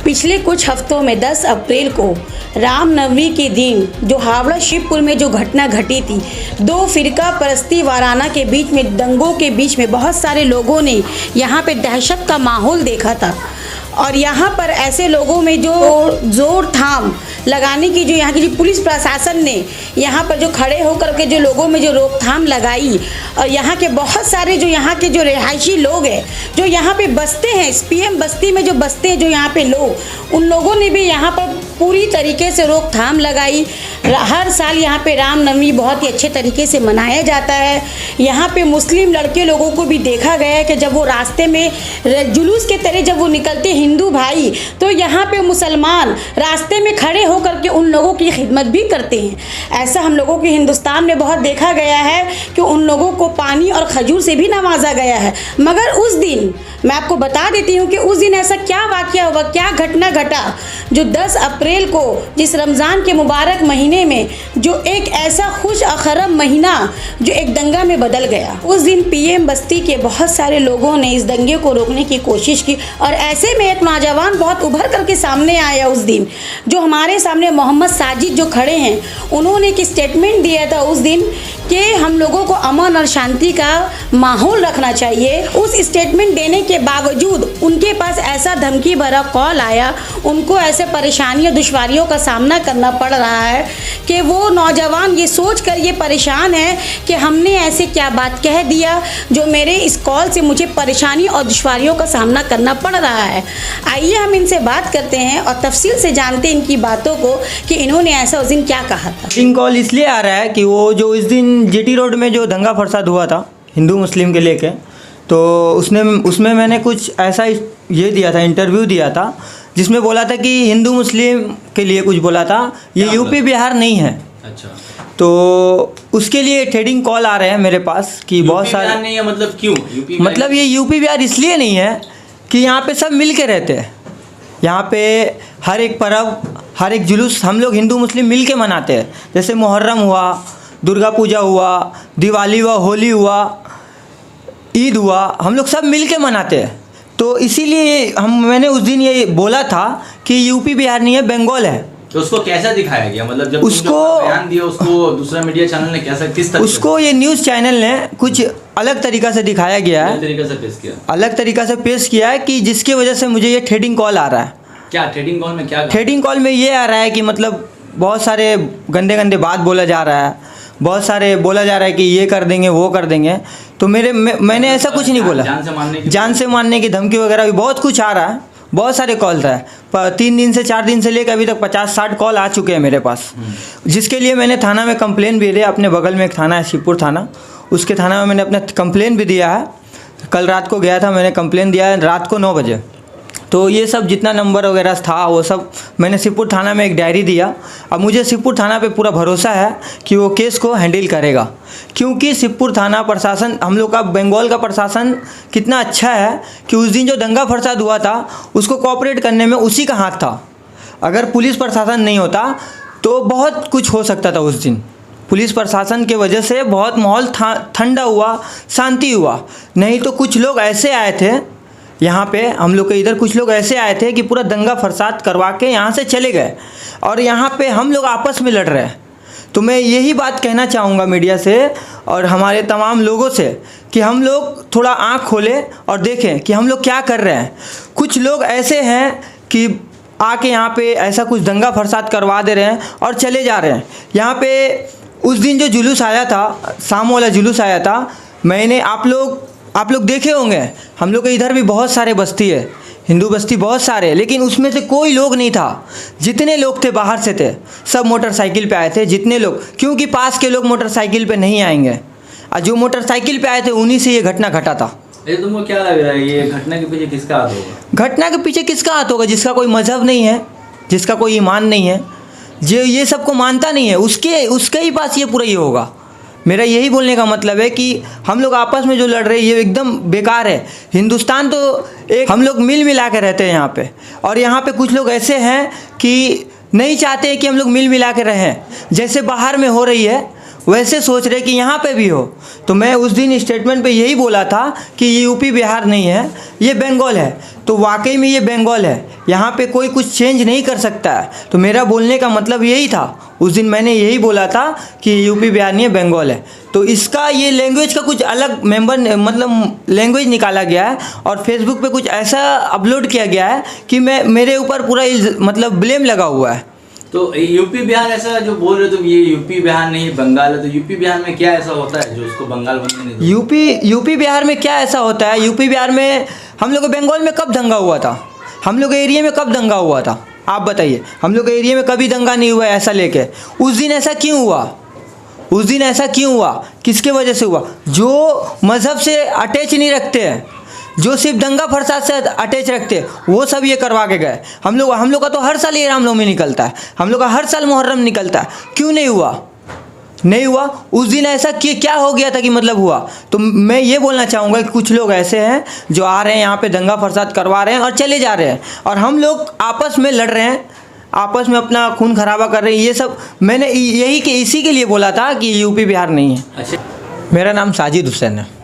पिछले कुछ हफ्तों में 10 अप्रैल को रामनवमी के दिन जो हावड़ा शिवपुर में जो घटना घटी थी, दो फिरका परस्ती वाराना के बीच में दंगों के बीच में बहुत सारे लोगों ने यहाँ पे दहशत का माहौल देखा था। और यहाँ पर ऐसे लोगों में जो जोर थाम लगाने की जो यहाँ की जो पुलिस प्रशासन ने यहाँ पर जो खड़े होकर के जो लोगों में जो रोकथाम लगाई, और यहाँ के बहुत सारे जो यहाँ के जो रिहायशी लोग हैं जो यहाँ पे बसते हैं, SPM बस्ती में जो बसते हैं जो यहाँ पे लोग, उन लोगों ने भी यहाँ पर पूरी तरीके से रोकथाम लगाई। हर साल यहाँ पे रामनवमी बहुत ही अच्छे तरीके से मनाया जाता है। यहाँ पे मुस्लिम लड़के लोगों को भी देखा गया है कि जब वो रास्ते में जुलूस के तरह जब वो निकलते हिंदू भाई, तो यहाँ पे मुसलमान रास्ते में खड़े होकर के उन लोगों की खिदमत भी करते हैं। ऐसा हम लोगों के हिंदुस्तान में बहुत देखा गया है कि उन लोगों को पानी और खजूर से भी नवाजा गया है। मगर उस दिन मैं आपको बता देती हूँ कि उस दिन ऐसा क्या वाकया हुआ, क्या घटना घटा जो 10 अप्रैल को जिस रमज़ान के मुबारक महीने में जो एक ऐसा खुश अखरम महीना जो एक दंगा में बदल गया। उस दिन PM बस्ती के बहुत सारे लोगों ने इस दंगे को रोकने की कोशिश की, और ऐसे में एक नौजवान बहुत उभर करके सामने आया उस दिन, जो हमारे सामने मोहम्मद साजिद जो खड़े हैं, उन्होंने एक स्टेटमेंट दिया था उस दिन कि हम लोगों को अमन और शांति का माहौल रखना चाहिए। उस स्टेटमेंट देने के बावजूद उनके पास ऐसा धमकी भरा कॉल आया, उनको ऐसे परेशानियों दुश्वारियों का सामना करना पड़ रहा है कि वो नौजवान ये सोच कर ये परेशान है कि हमने ऐसे क्या बात कह दिया जो मेरे इस कॉल से मुझे परेशानी और दुश्वारियों का सामना करना पड़ रहा है। आइए हम इनसे बात करते हैं और तफसील से जानते हैं इनकी बातों को कि इन्होंने ऐसा उस दिन क्या कहा था। कॉल इसलिए आ रहा है कि वो जो इस दिन GT रोड में जो दंगा फसाद हुआ था हिंदू मुस्लिम के लेके, तो उसमें मैंने कुछ ऐसा ये दिया था, इंटरव्यू दिया था जिसमें बोला था कि हिंदू मुस्लिम के लिए कुछ बोला था, ये यूपी बिहार नहीं है। अच्छा, तो उसके लिए ट्रेडिंग कॉल आ रहे हैं मेरे पास कि बहुत सारे नहीं है। मतलब क्यों यूपी? मतलब ये यूपी बिहार इसलिए नहीं है कि यहाँ पे सब मिल के रहते हैं। यहाँ पे हर एक पर्व, हर एक जुलूस हम लोग हिंदू मुस्लिम मिल के मनाते हैं। जैसे मुहर्रम हुआ, दुर्गा पूजा हुआ, दिवाली हुआ, होली हुआ, ईद हुआ, हम लोग सब मिल के मनाते हैं। तो इसीलिए मैंने उस दिन ये बोला था कि यूपी बिहार नहीं है, बंगाल है। तो उसको कैसा दिखाया गया? मतलब जब उसको बयान दिया उसको दूसरा मीडिया चैनल ने कैसा, किस तरह उसको ये न्यूज़ चैनल ने कुछ अलग तरीक़ा से दिखाया गया है, अलग तरीक़ा से पेश किया है कि जिसकी वजह से मुझे ये ट्रेडिंग कॉल आ रहा है। क्या ट्रेडिंग कॉल में क्या? ट्रेडिंग कॉल में ये आ रहा है कि मतलब बहुत सारे गंदे गंदे बात बोला जा रहा है, बहुत सारे बोला जा रहा है कि ये कर देंगे वो कर देंगे। तो मैंने ऐसा कुछ नहीं बोला। जान से मारने की धमकी वगैरह भी बहुत कुछ आ रहा है, बहुत सारे कॉल था। 3 दिन से 4 दिन से लेकर अभी तक 50-60 कॉल आ चुके हैं मेरे पास, जिसके लिए मैंने थाना में कंप्लेन भी दिया। अपने बगल में एक थाना है शिवपुर थाना, उसके थाना में मैंने अपना कंप्लेन भी दिया है। कल रात को गया था, मैंने कंप्लेन दिया है रात को 9 बजे। तो ये सब जितना नंबर वगैरह था वो सब मैंने शिवपुर थाना में एक डायरी दिया। अब मुझे शिवपुर थाना पे पूरा भरोसा है कि वो केस को हैंडल करेगा, क्योंकि शिवपुर थाना प्रशासन, हम लोग का बंगाल का प्रशासन कितना अच्छा है कि उस दिन जो दंगा फसाद हुआ था उसको कोऑपरेट करने में उसी का हाथ था। अगर पुलिस प्रशासन नहीं होता तो बहुत कुछ हो सकता था। उस दिन पुलिस प्रशासन के वजह से बहुत माहौल ठंडा हुआ, शांति हुआ। नहीं तो कुछ लोग ऐसे आए थे यहाँ पे, हम लोग के इधर कुछ लोग ऐसे आए थे कि पूरा दंगा फसाद करवा के यहाँ से चले गए, और यहाँ पे हम लोग आपस में लड़ रहे हैं। तो मैं यही बात कहना चाहूँगा मीडिया से और हमारे तमाम लोगों से कि हम लोग थोड़ा आँख खोलें और देखें कि हम लोग क्या कर रहे हैं। कुछ लोग ऐसे हैं कि आके यहाँ पे ऐसा कुछ दंगा फसाद करवा दे रहे हैं और चले जा रहे हैं। यहाँ पे उस दिन जो जुलूस आया था, शाम वाला जुलूस आया था, मैंने आप लोग देखे होंगे, हम लोग के इधर भी बहुत सारे बस्ती है, हिंदू बस्ती बहुत सारे, लेकिन उसमें से कोई लोग नहीं था। जितने लोग थे बाहर से थे, सब मोटरसाइकिल पे आए थे। जितने लोग, क्योंकि पास के लोग मोटरसाइकिल पे नहीं आएंगे, और जो मोटरसाइकिल पे आए थे उन्हीं से ये घटना घटा था। तुमको क्या लग रहा है ये घटना के पीछे किसका हाथ होगा? घटना के पीछे किसका हाथ होगा? जिसका कोई मजहब नहीं है, जिसका कोई ईमान नहीं है, जो ये सबको मानता नहीं है, उसके ही पास ये पूरा ये होगा। मेरा यही बोलने का मतलब है कि हम लोग आपस में जो लड़ रहे हैं ये एकदम बेकार है। हिंदुस्तान तो एक, हम लोग मिल मिला के रहते हैं यहाँ पे, और यहाँ पे कुछ लोग ऐसे हैं कि नहीं चाहते कि हम लोग मिल मिला के रहें। जैसे बाहर में हो रही है वैसे सोच रहे कि यहाँ पे भी हो। तो मैं उस दिन स्टेटमेंट पे यही बोला था कि ये यूपी बिहार नहीं है, ये बंगाल है। तो वाकई में ये बंगाल है, यहाँ पे कोई कुछ चेंज नहीं कर सकता है। तो मेरा बोलने का मतलब यही था, उस दिन मैंने यही बोला था कि यूपी बिहार नहीं है, बंगाल है। तो इसका ये लैंग्वेज का कुछ अलग मतलब लैंग्वेज निकाला गया है और फेसबुक पे कुछ ऐसा अपलोड किया गया है कि मेरे ऊपर पूरा मतलब ब्लेम लगा हुआ है। तो यूपी बिहार ऐसा जो बोल रहे हो तुम, ये यूपी बिहार नहीं बंगाल है, तो यूपी बिहार में क्या ऐसा होता है जो उसको बंगाल बनने नहीं देता? यूपी बिहार में क्या ऐसा होता है? यूपी बिहार में हम लोग बंगाल में कब दंगा हुआ था? हम लोग एरिया में कब दंगा हुआ था? आप बताइए। हम लोग एरिया में कभी दंगा नहीं हुआ ऐसा लेके। उस दिन ऐसा क्यों हुआ? उस दिन ऐसा क्यों हुआ? किसके वजह से हुआ? जो मज़हब से अटैच नहीं रखते हैं, जो सिर्फ दंगा फसाद से अटैच रखते हैं, वो सब ये करवा के गए। हम लोग का तो हर साल ये रामनवमी निकलता है, हम लोग का हर साल मुहर्रम निकलता है। क्यों नहीं हुआ? नहीं हुआ। उस दिन ऐसा क्या हो गया था कि मतलब हुआ? तो मैं ये बोलना चाहूँगा कि कुछ लोग ऐसे हैं जो आ रहे हैं यहाँ पे दंगा फसाद करवा रहे हैं और चले जा रहे हैं, और हम लोग आपस में लड़ रहे हैं, आपस में अपना खून खराबा कर रहे हैं। ये सब मैंने इसी के लिए बोला था कि यूपी बिहार नहीं है। अच्छा, मेरा नाम साजिद हुसैन है।